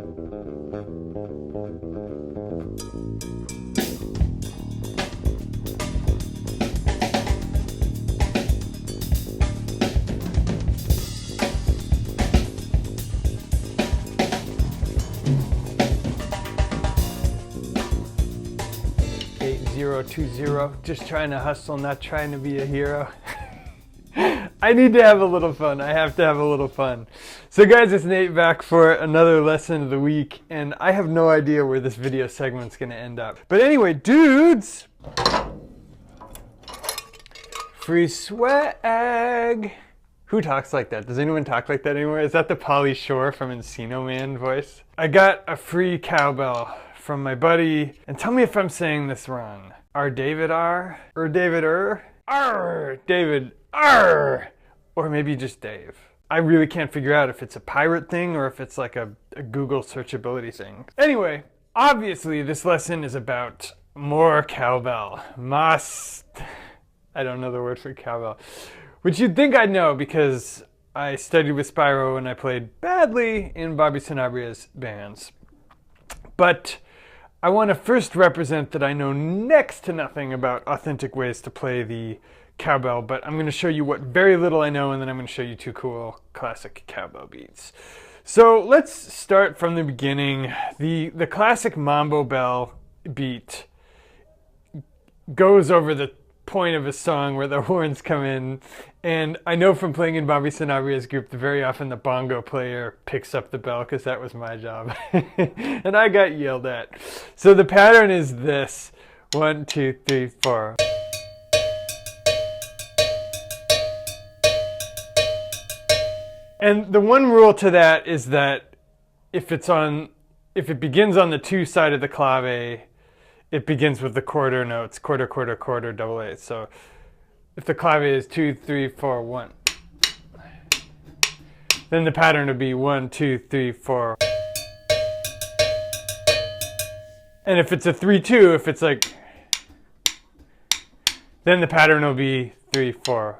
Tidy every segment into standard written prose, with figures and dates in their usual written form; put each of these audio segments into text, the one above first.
020, just trying to hustle, not trying to be a hero. I need to have a little fun. I have to have a little fun. So guys, it's Nate back for another lesson of the week, and I have no idea where this video segment's gonna end up. But anyway, dudes, free swag. Who talks like that? Does anyone talk like that anymore? Is that the Pauly Shore from Encino Man voice? I got a free cowbell from my buddy, and tell me if I'm saying this wrong. RDavidR? David R, or maybe just Dave. I really can't figure out if it's a pirate thing or if it's like a Google searchability thing. Anyway, obviously this lesson is about more cowbell. I don't know the word for cowbell, which you'd think I'd know because I studied with Spyro and I played badly in Bobby Sanabria's bands. But I want to first represent that I know next to nothing about authentic ways to play the cowbell, but I'm going to show you what very little I know, and then I'm going to show you two cool classic cowbell beats. So let's start from the beginning. The classic mambo bell beat goes over the point of a song where the horns come in, and I know from playing in Bobby Sanabria's group that very often the bongo player picks up the bell because that was my job and I got yelled at. So the pattern is this: 1, 2, 3, 4. And the one rule to that is that if it begins on the 2 side of the clave, it begins with the quarter notes, quarter, quarter, quarter, double eight. So if the clave is 2, 3, 4, 1, then the pattern would be 1, 2, 3, 4. And if it's a 3, 2, if it's like, then the pattern will be 3, 4.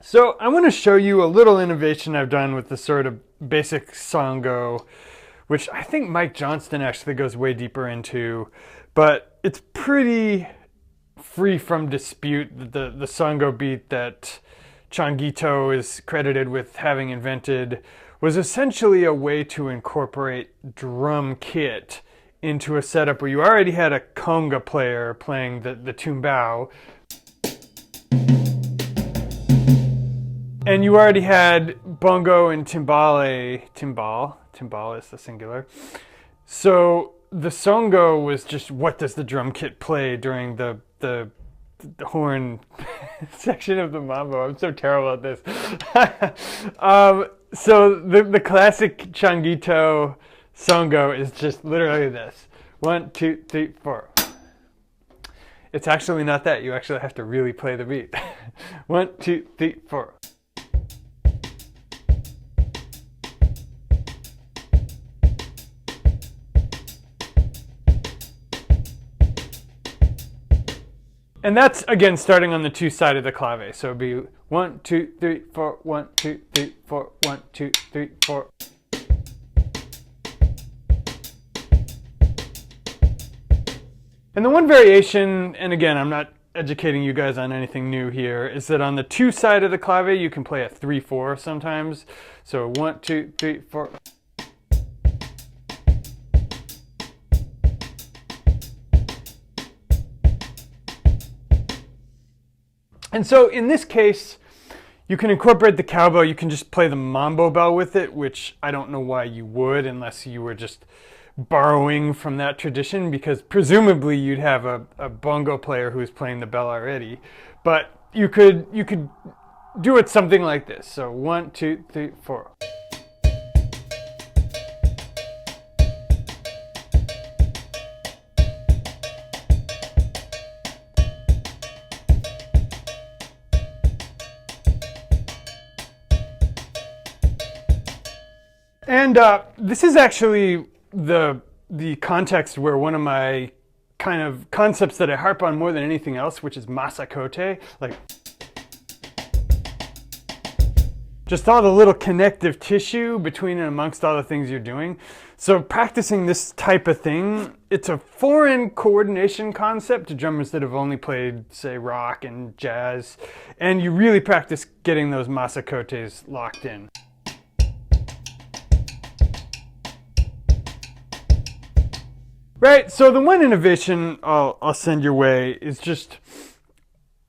So I want to show you a little innovation I've done with the sort of basic Songo, which I think Mike Johnston actually goes way deeper into, but it's pretty free from dispute. The Songo beat that Changuito is credited with having invented was essentially a way to incorporate drum kit into a setup where you already had a conga player playing the tumbao, and you already had bongo and timbal is the singular. So the Songo was just, what does the drum kit play during the horn section of the mambo? I'm so terrible at this. So the classic Changuito Songo is just literally this: 1, 2, 3, 4. It's actually not that. You actually have to really play the beat. 1, 2, 3, 4. And that's, again, starting on the 2 side of the clave. So it'd be 1, 2, 3, 4, 1, 2, 3, 4, 1, 2, 3, 4. And the one variation, and again, I'm not educating you guys on anything new here, is that on the 2 side of the clave, you can play a 3, 4 sometimes. So 1, 2, 3, 4. And so in this case, you can incorporate the cowbell. You can just play the mambo bell with it, which I don't know why you would unless you were just borrowing from that tradition, because presumably you'd have a bongo player who's playing the bell already. But you could do it something like this. So 1, 2, 3, 4. And this is actually the context where one of my kind of concepts that I harp on more than anything else, which is masakote, like just all the little connective tissue between and amongst all the things you're doing. So practicing this type of thing, it's a foreign coordination concept to drummers that have only played, say, rock and jazz, and you really practice getting those masakotes locked in. Right, so the one innovation I'll send your way is just,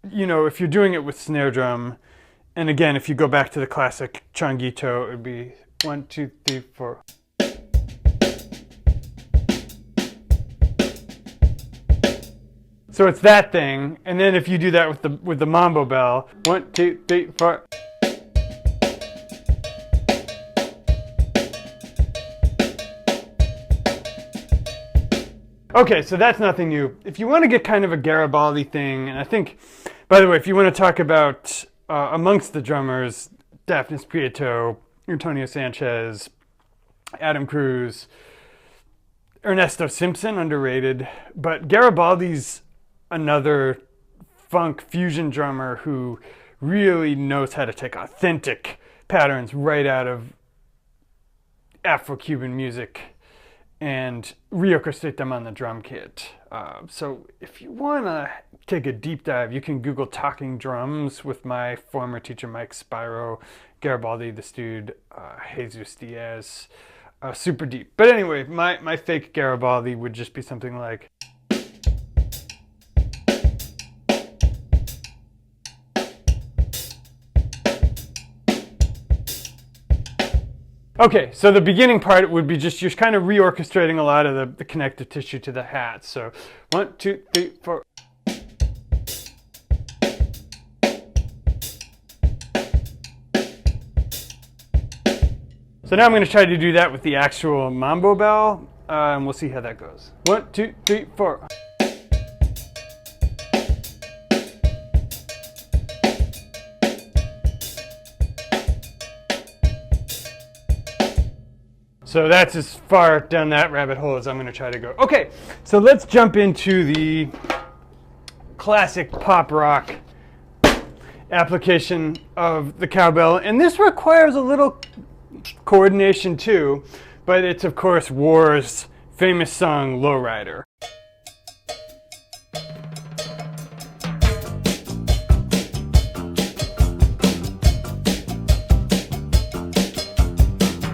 you know, if you're doing it with snare drum, and again, if you go back to the classic changito, it would be 1, 2, 3, 4. So it's that thing, and then if you do that with the mambo bell, 1, 2, 3, 4. Okay, so that's nothing new. If you want to get kind of a Garibaldi thing, and I think, by the way, if you want to talk about amongst the drummers, Daphnis Prieto, Antonio Sanchez, Adam Cruz, Ernesto Simpson, underrated, but Garibaldi's another funk fusion drummer who really knows how to take authentic patterns right out of Afro-Cuban music and reorchestrate them on the drum kit. So if you want to take a deep dive, you can Google talking drums with my former teacher Mike Spiro, Garibaldi, this dude, Jesus Diaz, super deep. But anyway, my fake Garibaldi would just be something like... Okay, so the beginning part would be just you're kind of reorchestrating a lot of the connective tissue to the hat. So 1, 2, 3, 4. So now I'm going to try to do that with the actual mambo bell, and we'll see how that goes. 1, 2, 3, 4. So that's as far down that rabbit hole as I'm going to try to go. Okay, so let's jump into the classic pop rock application of the cowbell. And this requires a little coordination too, but it's of course War's famous song, Lowrider.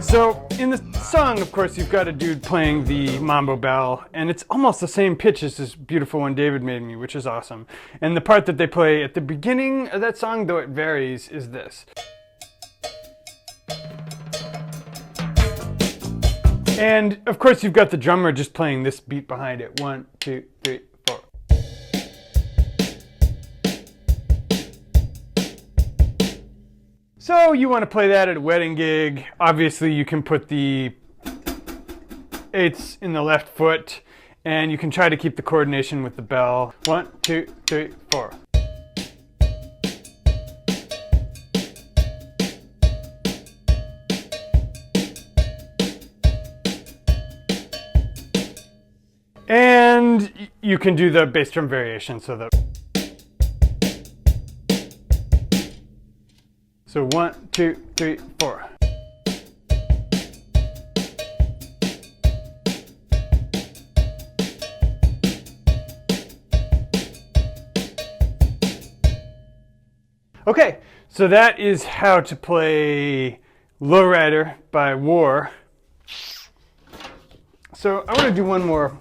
So in the song, of course, you've got a dude playing the mambo bell, and it's almost the same pitch as this beautiful one David made me, which is awesome. And the part that they play at the beginning of that song, though it varies, is this. And of course, you've got the drummer just playing this beat behind it. 1, 2, 3, 4. So you want to play that at a wedding gig. Obviously, you can put the 8ths in the left foot, and you can try to keep the coordination with the bell. 1, 2, 3, 4. And you can do the bass drum variation, so 1, 2, 3, 4. Okay, so that is how to play Lowrider by War. So I want to do one more,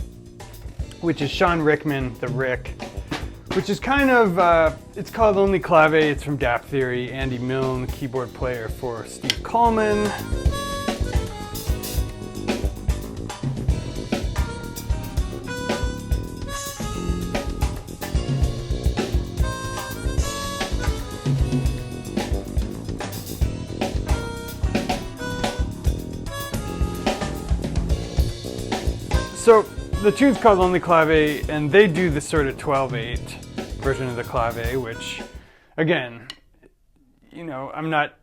which is Sean Rickman, the Rick, which is kind of, it's called Only Clave. It's from Dap Theory. Andy Milne, keyboard player for Steve Coleman. So the tune's called Only Clave, and they do the sort of 12/8 version of the clave, which, again, you know, I'm not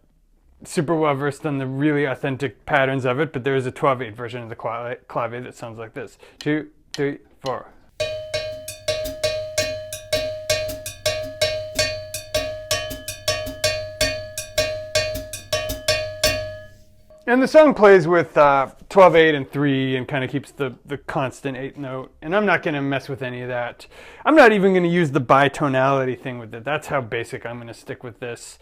super well versed on the really authentic patterns of it, but there is a 12/8 version of the clave that sounds like this. 2, 3, 4. And the song plays with 12/8 and 3 and kind of keeps the constant 8th note. And I'm not going to mess with any of that. I'm not even going to use the bitonality thing with it. That's how basic I'm going to stick with this.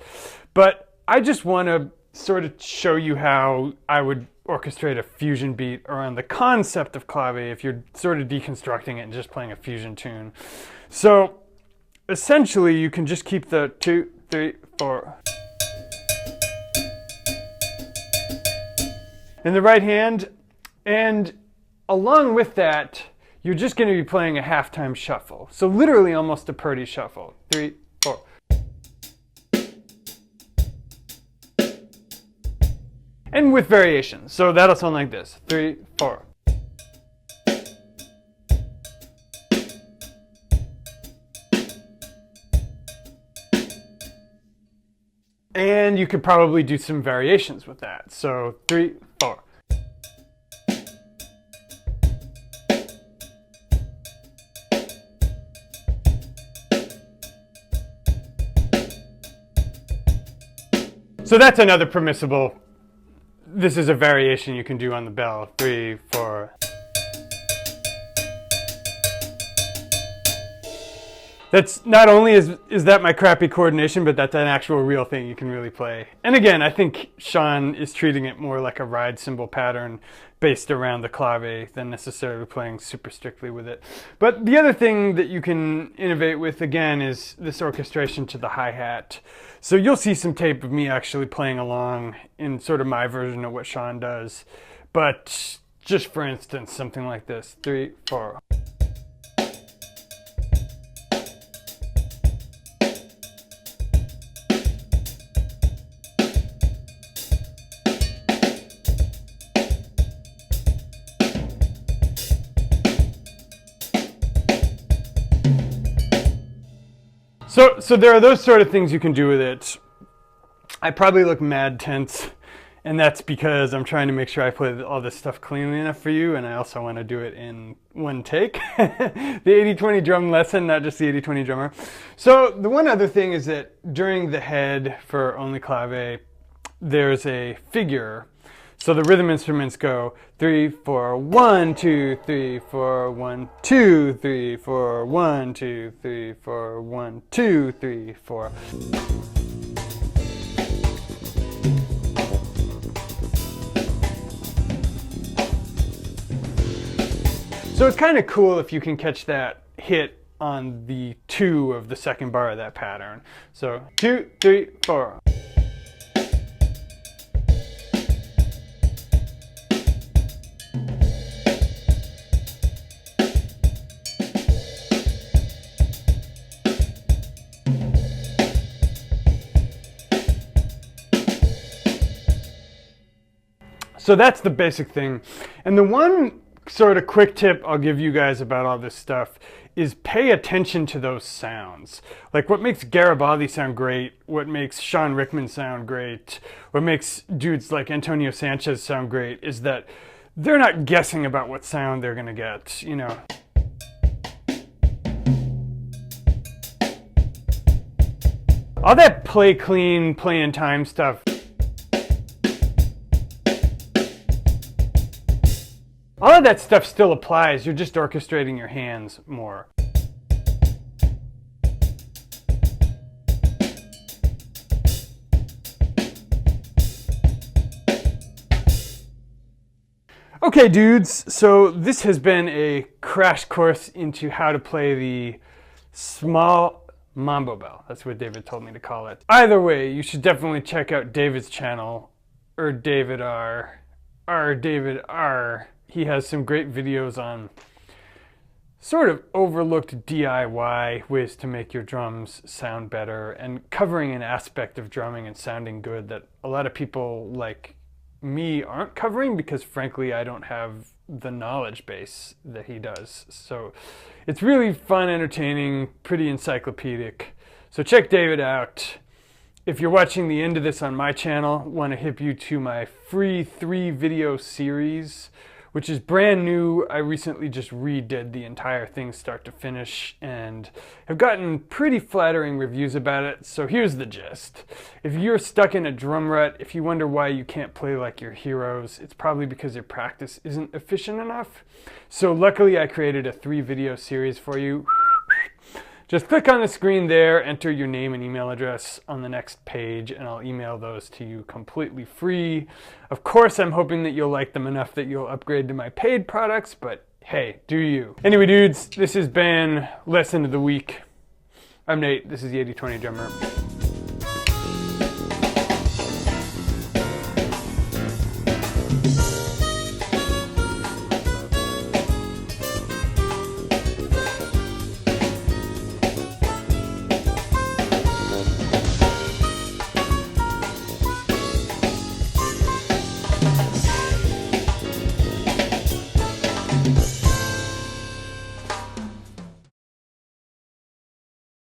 But I just want to sort of show you how I would orchestrate a fusion beat around the concept of clave if you're sort of deconstructing it and just playing a fusion tune. So essentially you can just keep the 2, 3, 4 in the right hand, and along with that you're just going to be playing a halftime shuffle. So literally almost a Purdy shuffle. 3, 4. And with variations. So that'll sound like this. 3, 4. And you could probably do some variations with that. So 3, 4. So that's another permissible. This is a variation you can do on the bell. 3, 4. That's not only is that my crappy coordination, but that's an actual real thing you can really play. And again, I think Sean is treating it more like a ride cymbal pattern based around the clave than necessarily playing super strictly with it. But the other thing that you can innovate with, again, is this orchestration to the hi-hat. So you'll see some tape of me actually playing along in sort of my version of what Sean does. But just for instance, something like this. 3, 4. So there are those sort of things you can do with it. I probably look mad tense, and that's because I'm trying to make sure I play all this stuff cleanly enough for you, and I also want to do it in one take. The 80-20 drum lesson, not just the 80-20 drummer. So the one other thing is that during the head for only clave, there's a figure. So the rhythm instruments go 3, 4, 1, 2, 3, 4, 1, 2, 3, 4, 1, 2, 3, 4, 1, 2, 3, 4. So it's kind of cool if you can catch that hit on the 2 of the second bar of that pattern. So 2, 3, 4. So that's the basic thing. And the one sort of quick tip I'll give you guys about all this stuff is pay attention to those sounds. Like what makes Garibaldi sound great, what makes Sean Rickman sound great, what makes dudes like Antonio Sanchez sound great is that they're not guessing about what sound they're gonna get, you know. All that play clean, play in time stuff, all of that stuff still applies, you're just orchestrating your hands more. Okay dudes, so this has been a crash course into how to play the small mambo bell. That's what David told me to call it. Either way, you should definitely check out David's channel, RDavidR. He has some great videos on sort of overlooked DIY ways to make your drums sound better and covering an aspect of drumming and sounding good that a lot of people like me aren't covering because frankly I don't have the knowledge base that he does. So it's really fun, entertaining, pretty encyclopedic. So check David out. If you're watching the end of this on my channel, I want to hip you to my free 3-video series which is brand new. I recently just redid the entire thing start to finish and have gotten pretty flattering reviews about it. So here's the gist. If you're stuck in a drum rut, if you wonder why you can't play like your heroes, it's probably because your practice isn't efficient enough. So luckily I created a 3-video series for you. Just click on the screen there, enter your name and email address on the next page, and I'll email those to you completely free. Of course, I'm hoping that you'll like them enough that you'll upgrade to my paid products, but hey, do you. Anyway, dudes, this has been Lesson of the Week. I'm Nate, this is the 80/20 Drummer.